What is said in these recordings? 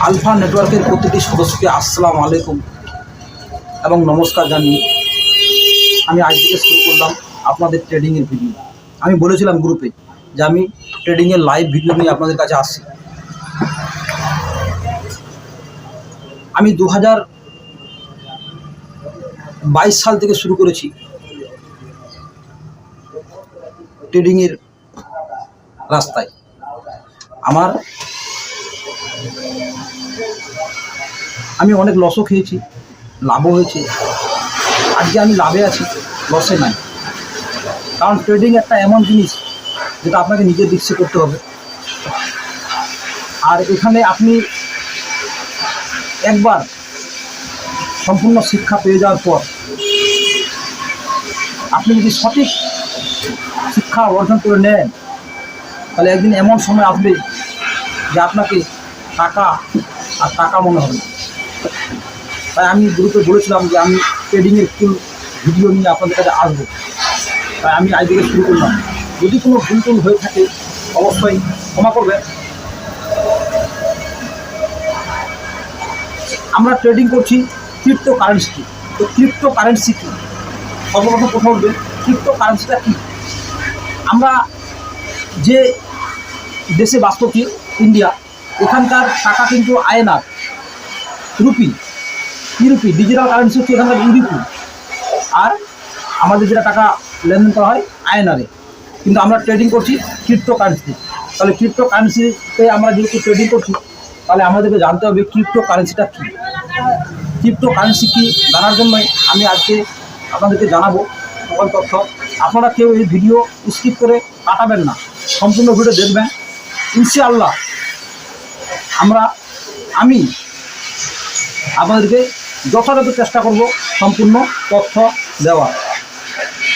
Alpha নেটওয়ার্কের প্রতিটি সদস্যকে আসসালামু আলাইকুম এবং নমস্কার জানিয়ে আমি আজ থেকে শুরু করলাম আপনাদের ট্রেডিংয়ের ভিডিও। আমি বলেছিলাম গ্রুপে যে আমি ট্রেডিংয়ের লাইভ ভিডিও নিয়ে আপনাদের কাছে আসছি। আমি 2022 সাল থেকে শুরু করেছি ট্রেডিংয়ের রাস্তায়। আমি অনেক লসও খেয়েছি, লাভও হয়েছে। আজকে আমি লাভে আছি, লসে নাই। কারণ ট্রেডিং একটা এমন জিনিস যেটা আপনাকে নিজের দিক থেকে করতে হবে। আর এখানে আপনি একবার সম্পূর্ণ শিক্ষা পেয়ে যাওয়ার পর আপনি যদি সঠিক শিক্ষা অর্জন করে নেন, তাহলে একদিন এমন সময় আসবে যে আপনাকে টাকা আর টাকা মনে হবে। তাই আমি গ্রুপে বলেছিলাম যে আমি ট্রেডিংয়ের ফুল ভিডিও নিয়ে আপনাদের কাছে আসবো। তাই আমি আজ থেকে শুরু করলাম। যদি কোনো ভুল হয়ে থাকে অবশ্যই ক্ষমা করবেন। আমরা ট্রেডিং করছি ক্রিপ্টো কারেন্সি। তো ক্রিপ্টো কারেন্সি কী? সর্বপ্রথম কথা বলবে ক্রিপ্টো কারেন্সিটা কী। আমরা যে দেশে বাস করছি ইন্ডিয়া, এখানকার টাকা কিন্তু আইএনআর, রুপি, ইউরুপি। ডিজিটাল কারেন্সি হচ্ছে এখানকার ইউরুপি। আর আমাদের যেটা টাকা লেনদেন করা হয় আইএনআরে। কিন্তু আমরা ট্রেডিং করছি ক্রিপ্টো কারেন্সি। তাহলে ক্রিপ্টো কারেন্সিতে আমরা যেহেতু ট্রেডিং করছি, তাহলে আমাদেরকে জানতে হবে ক্রিপ্টো কারেন্সিটা কী। ক্রিপ্টো কারেন্সি কী জানার জন্যই আমি আজকে আপনাদেরকে জানাবো সকল তথ্য। আপনারা কেউ এই ভিডিও স্কিপ করে কাটাবেন না, সম্পূর্ণ ভিডিও দেখবেন। ইনশাআল্লাহ আমি আপনাদেরকে যথাযথ চেষ্টা করব সম্পূর্ণ তথ্য দেওয়ার।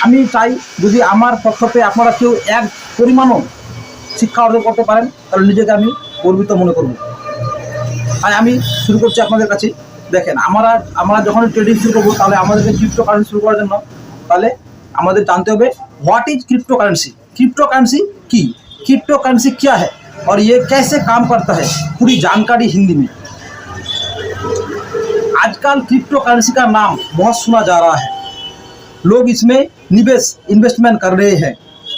আমি চাই যদি আমার তথ্য পেয়ে আপনারা কেউ এক পরিমাণও শিক্ষা অর্জন করতে পারেন, তাহলে নিজেকে আমি গর্বিত মনে করব। তাই আমি শুরু করছি আপনাদের কাছে। দেখেন, আমরা যখন ট্রেডিং শুরু করবো, তাহলে আমাদেরকে ক্রিপ্টো কারেন্সি শুরু করার জন্য তাহলে আমাদের জানতে হবে what is crypto currency. Crypto currency की क्रिप्टो करेंसी क्या है और ये कैसे काम करता है, पूरी जानकारी हिंदी में। आजकल क्रिप्टो करेंसी का नाम बहुत सुना जा रहा है। लोग इसमें इन्वेस्टमेंट कर रहे हैं।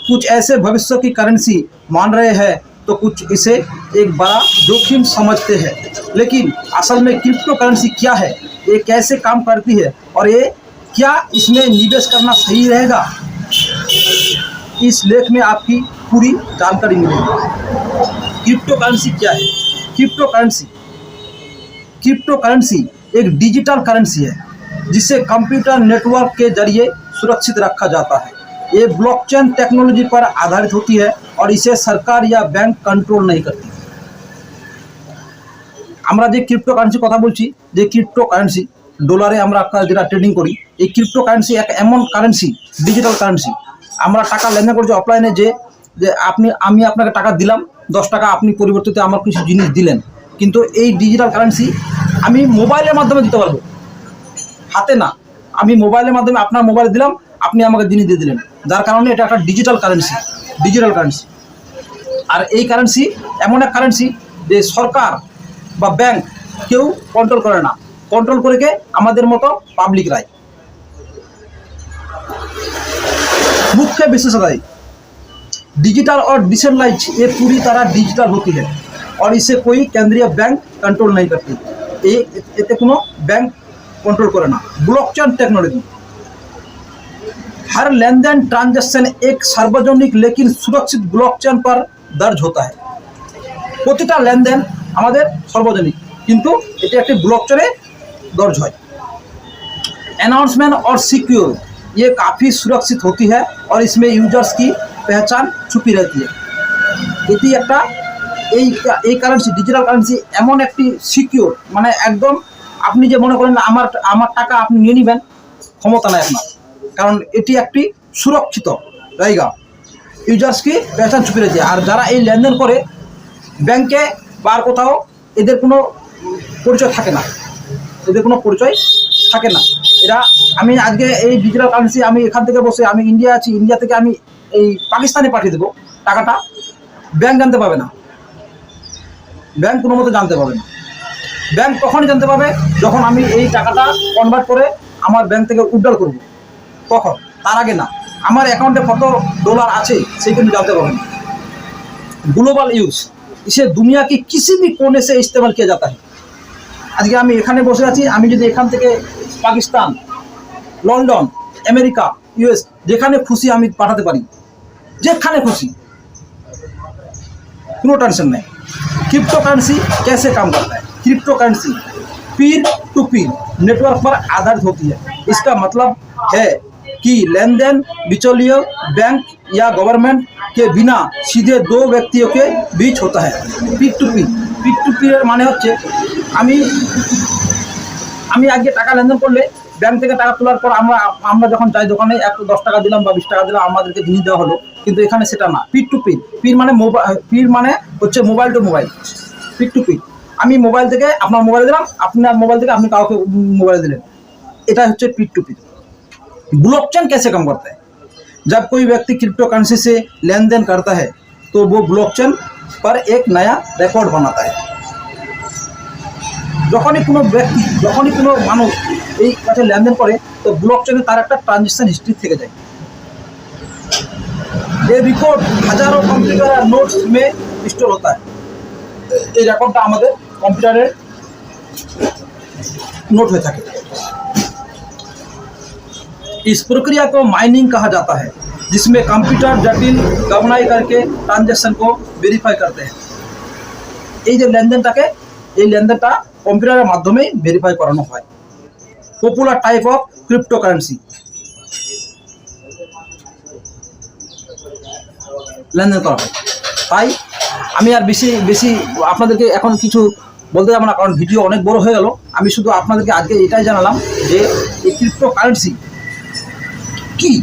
कुछ ऐसे भविष्य की करेंसी मान रहे हैं, तो कुछ इसे एक बड़ा जोखिम समझते हैं। लेकिन असल में क्रिप्टो करेंसी क्या है, ये कैसे काम करती है और ये क्या इसमें निवेश करना सही रहेगा, इस लेख में आपकी पूरी जानकारी मिलेगी। क्रिप्टो करेंसी क्या है? क्रिप्टो करेंसी एक डिजिटल करेंसी है जिसे कंप्यूटर नेटवर्क के जरिए सुरक्षित रखा जाता है। ये ब्लॉकचेन टेक्नोलॉजी पर आधारित होती है और इसे सरकार या बैंक कंट्रोल नहीं करती। আমরা যে ক্রিপ্টো কারেন্সির কথা বলছি, যে ক্রিপ্টো কারেন্সি ডলারে আমরা যেটা ট্রেডিং করি, এই ক্রিপ্টো কারেন্সি এক এমন কারেন্সি, ডিজিটাল কারেন্সি। আমরা টাকা লেনদেন করছি অফলাইনে, যে আমি আপনাকে টাকা দিলাম 10 টাকা, আপনি পরিবর্তিতে আমার কিছু জিনিস দিলেন। কিন্তু এই ডিজিটাল কারেন্সি আমি মোবাইলের মাধ্যমে দিতে পারবো, হাতে না। আমি মোবাইলের মাধ্যমে আপনার মোবাইলে দিলাম, আপনি আমাকে জিনিস দিয়ে দিলেন। যার কারণে এটা একটা ডিজিটাল কারেন্সি। আর এই কারেন্সি এমন এক কারেন্সি যে সরকার বা ব্যাংক কেউ কন্ট্রোল করে না, কন্ট্রোল করে কে আমাদের মতো পাবলিকরাই। मुख्य विशेषता डिजिटल और डिसेंट्रलाइज, ये पूरी तरह डिजिटल होती है और इसे कोई केंद्रीय बैंक कंट्रोल नहीं करती। एते कोनो बैंक कंट्रोल करे ना। ब्लॉकचेन टेक्नोलॉजी, हर लेन देन ट्रांजैक्शन एक सार्वजनिक लेकिन सुरक्षित ब्लॉकचेन पर दर्ज होता है। प्रतिटा लेनदेन हमारे सार्वजनिक, किंतु एटी एक ब्लॉकचेने दर्ज है। अनाउंसमेंट और सिक्योर, ये काफ़ी सुरक्षित होती है और इसमें यूजर्स की पहचान छुपी रहती है। এটি একটা এই কারেন্সি, ডিজিটাল কারেন্সি এমন একটি সিকিউর, মানে একদম আপনি যে মনে করেন আমার টাকা আপনি নিয়ে নেবেন, ক্ষমতা নাই আপনার। কারণ এটি একটি সুরক্ষিত জায়গা, ইউজার্স কি পহচান ছুপে রয়েছে। আর যারা এই লেনদেন করে ব্যাংকে বা আর কোথাও, এদের কোনো পরিচয় থাকে না, এরা আমি আজকে এই ডিজিটাল কারেন্সি আমি এখান থেকে বসে, আমি ইন্ডিয়া আছি, ইন্ডিয়া থেকে আমি এই পাকিস্তানে পাঠিয়ে দেবো টাকাটা, ব্যাংক জানতে পাবে না। ব্যাংক কোনো মতো জানতে পাবে না। ব্যাংক তখনই জানতে পাবে যখন আমি এই টাকাটা কনভার্ট করে আমার ব্যাংক থেকে উইথড্রল করব, তখন। তার আগে না। আমার অ্যাকাউন্টে কত ডলার আছে সেই কিন্তু জানতে পারবেন। ग्लोबल यूज इसे दुनिया की किसी भी कोने से इस्तेमाल किया जाता है। আজকে আমি এখানে বসে আছি, আমি যদি এখান থেকে পাকিস্তান, লন্ডন, আমেরিকা, ইউএস যেখানে খুশি আমি পাঠাতে পারি, যেখানে খুশी, কোনো टेंशन नहीं। क्रिप्टो करेंसी कैसे काम करता है? Crypto currency Pir to Pir network पर आधारित होती है। इसका मतलब है कि लेन देन बिचौलियों, बैंक या गवर्नमेंट के बिना सीधे दो व्यक्तियों के बीच होता है। पीर टू पीर माने হচ্ছে আমি আগে টাকা লেনদেন করলে ব্যাংক থেকে টাকা তোলার পর আমরা যখন যাই দোকানে 10 টাকা দিলাম বা 20 টাকা দিলাম, আমাদেরকে জিনিস দেওয়া হলো, কিন্তু এখানে সেটা না। পির টু পির, পির মানে হচ্ছে মোবাইল টু মোবাইল। পির টু পির আমি মোবাইল থেকে আপনার মোবাইলে দিলাম, আপনার মোবাইল থেকে আপনি কাউকে মোবাইলে দিলেন, এটা হচ্ছে পিर टू पिर। ब्लॉकचेन कैसे काम करता है? जब कोई व्यक्ति क्रिप्टो करेंसी से लेन देन करता है तो वो ब्लॉकचेन पर एक नया रिकॉर्ड बनाता है। যখনই কোনো ব্যক্তি, যখনই কোনো মানুষ এই কাছে লেনদেন করে তো ব্লকচেনে তার একটা ট্রানজেকশন হিস্ট্রি থেকে যায়। ये रिकॉर्ड हजारों कंप्यूटर और नोट्स में स्टोर होता है। এই রেকর্ডটা আমাদের কম্পিউটারে নোট হয়ে থাকে। इस प्रक्रिया को माइनिंग कहा जाता है, जिसमें कंप्यूटर जटिल गणनाएं करके ट्रांजैक्शन को वेरीफाई करते हैं। এই যে লেনদেনটাকে, এই লেনদেনটা কম্পিউটারের মাধ্যমেই ভেরিফাই করানো হয়। পপুলার টাইপ অফ ক্রিপ্টোকারেন্সি লেনদেন করা হয়। তাই আমি আর বেশি আপনাদেরকে এখন কিছু বলতে যাব না, কারণ ভিডিও অনেক বড় হয়ে গেল। আমি শুধু আপনাদেরকে আজকে এটাই জানালাম যে এই ক্রিপ্টোকারেন্সি কি।